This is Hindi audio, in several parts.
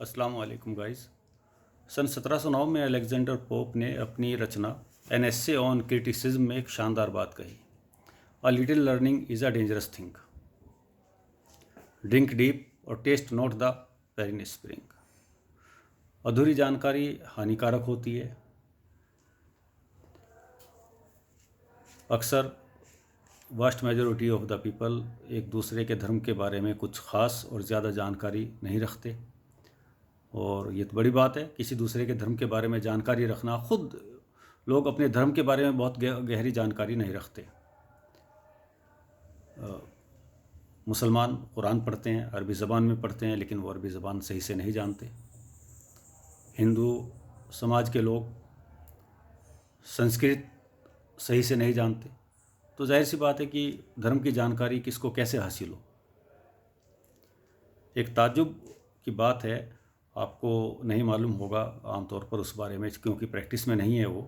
अस्सलाम वालेकुम गाइस। सन 1709 में अलेक्जेंडर पोप ने अपनी रचना एन एस्से ऑन क्रिटिसिज्म में एक शानदार बात कही। A little learning is a dangerous thing. Drink deep और taste not the Pierian spring. अधूरी जानकारी हानिकारक होती है। अक्सर vast majority of the people एक दूसरे के धर्म के बारे में कुछ ख़ास और ज़्यादा जानकारी नहीं रखते। और ये तो बड़ी बात है, किसी दूसरे के धर्म के बारे में जानकारी रखना। खुद लोग अपने धर्म के बारे में बहुत गहरी जानकारी नहीं रखते। मुसलमान कुरान पढ़ते हैं, अरबी ज़बान में पढ़ते हैं, लेकिन वो अरबी ज़बान सही से नहीं जानते। हिंदू समाज के लोग संस्कृत सही से नहीं जानते। तो जाहिर सी बात है कि धर्म की जानकारी किसको कैसे हासिल हो। एक ताज्जुब की बात है, आपको नहीं मालूम होगा आमतौर पर उस बारे में, क्योंकि प्रैक्टिस में नहीं है वो।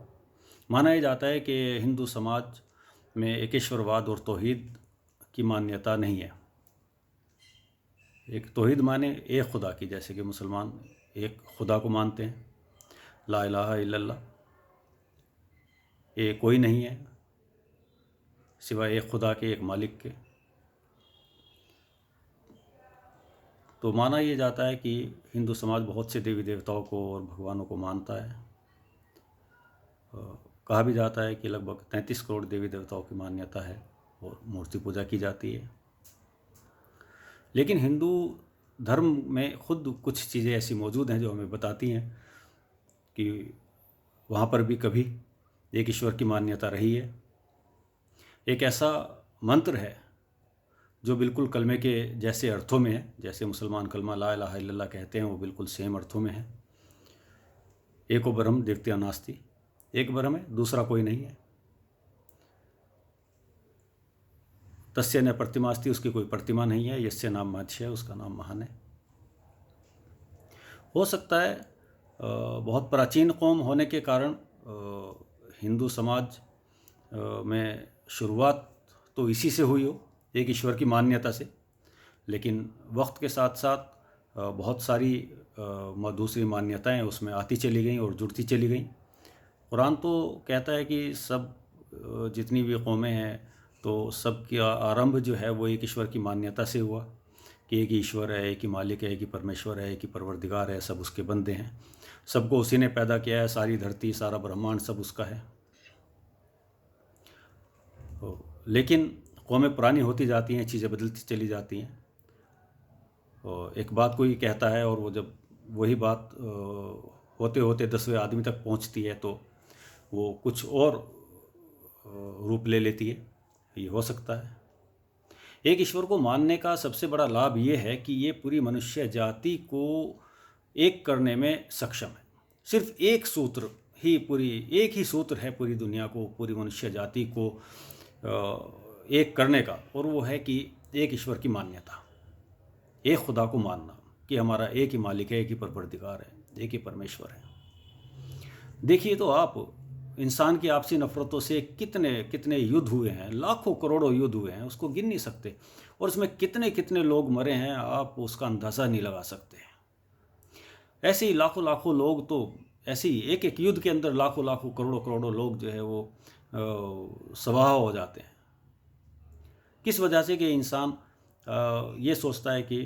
माना यह जाता है कि हिंदू समाज में एकेश्वरवाद और तौहीद की मान्यता नहीं है। एक तौहीद माने एक खुदा की, जैसे कि मुसलमान एक खुदा को मानते हैं, ला इलाहा इल्लल्लाह, ये कोई नहीं है सिवाय एक खुदा के, एक मालिक के। तो माना यह जाता है कि हिंदू समाज बहुत से देवी देवताओं को और भगवानों को मानता है। कहा भी जाता है कि लगभग 33 करोड़ देवी देवताओं की मान्यता है और मूर्ति पूजा की जाती है। लेकिन हिंदू धर्म में खुद कुछ चीज़ें ऐसी मौजूद हैं जो हमें बताती हैं कि वहाँ पर भी कभी एक ईश्वर की मान्यता रही है। एक ऐसा मंत्र है जो बिल्कुल कलमे के जैसे अर्थों में है, जैसे मुसलमान कलमा ला इलाहा इल्लल्लाह कहते हैं, वो बिल्कुल सेम अर्थों में है। एको ब्रह्म द्वितीयो नास्ति, एक ब्रह्म है, दूसरा कोई नहीं है। तस्य न प्रतिमास्ति, उसकी कोई प्रतिमा नहीं है। यस्य नाम महर्षि है, उसका नाम महान है। हो सकता है बहुत प्राचीन कौम होने के कारण हिंदू समाज में शुरुआत तो इसी से हुई हो, एक ईश्वर की मान्यता से। लेकिन वक्त के साथ साथ बहुत सारी दूसरी मान्यताएं उसमें आती चली गईं और जुड़ती चली गईं। कुरान तो कहता है कि सब जितनी भी कौमें हैं तो सब का आरंभ जो है वो एक ईश्वर की मान्यता से हुआ कि एक ही ईश्वर है, एक ही मालिक है, एक ही परमेश्वर है, एक ही परवरदिगार है, सब उसके बंदे हैं, सबको उसी ने पैदा किया है, सारी धरती सारा ब्रह्मांड सब उसका है। लेकिन कौमें पुरानी होती जाती हैं, चीज़ें बदलती चली जाती हैं। और एक बात कोई कहता है और वो जब वही बात होते होते 10वें आदमी तक पहुंचती है तो वो कुछ और रूप ले लेती है। ये हो सकता है। एक ईश्वर को मानने का सबसे बड़ा लाभ ये है कि ये पूरी मनुष्य जाति को एक करने में सक्षम है। सिर्फ एक सूत्र ही एक ही सूत्र है पूरी दुनिया को, पूरी मनुष्य जाति को एक करने का, और वो है कि एक ईश्वर की मान्यता, एक खुदा को मानना कि हमारा एक ही मालिक है, एक ही परवरदिगार है, एक ही परमेश्वर है। देखिए तो आप, इंसान की आपसी नफ़रतों से कितने कितने युद्ध हुए हैं, लाखों करोड़ों युद्ध हुए हैं, उसको गिन नहीं सकते। और उसमें कितने कितने लोग मरे हैं, आप उसका अंदाज़ा नहीं लगा सकते। ऐसे ही लाखों लाखों लोग, तो ऐसे ही एक एक युद्ध के अंदर लाखों लाखों करोड़ों करोड़ों लोग जो है वो स्वाहा हो जाते हैं। किस वजह से कि इंसान ये सोचता है कि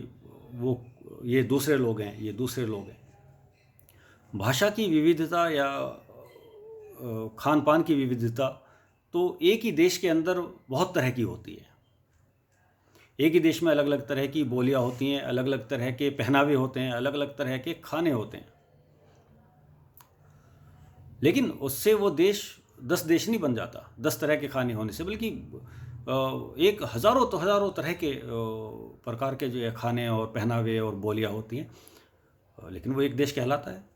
वो ये दूसरे लोग हैं, ये दूसरे लोग हैं। भाषा की विविधता या खान पान की विविधता तो एक ही देश के अंदर बहुत तरह की होती है। एक ही देश में अलग अलग तरह की बोलियां होती हैं, अलग अलग तरह के पहनावे होते हैं, अलग अलग तरह के खाने होते हैं। लेकिन उससे वो देश 10 देश नहीं बन जाता 10 तरह के खाने होने से, बल्कि एक हज़ारों तरह के प्रकार के जो है खाने और पहनावे और बोलियां होती हैं, लेकिन वो एक देश कहलाता है।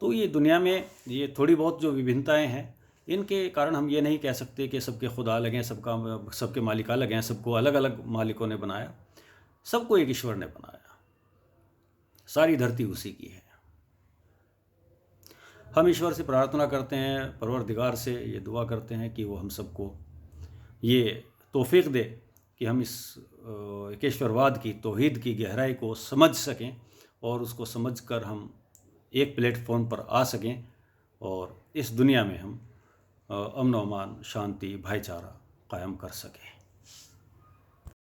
तो ये दुनिया में ये थोड़ी बहुत जो विभिन्नताएं हैं, इनके कारण हम ये नहीं कह सकते कि सबके खुदा अलग हैं, सबके मालिक अलग हैं, सबको अलग अलग मालिकों ने बनाया। सबको एक ईश्वर ने बनाया, सारी धरती उसी की है। हम ईश्वर से प्रार्थना करते हैं, परवरदिगार से ये दुआ करते हैं कि वो हम सबको ये तौफीक दे कि हम इस एकेश्वरवाद की, तौहीद की गहराई को समझ सकें और उसको समझकर हम एक प्लेटफॉर्म पर आ सकें और इस दुनिया में हम अमन, अमान, शांति, भाईचारा कायम कर सकें।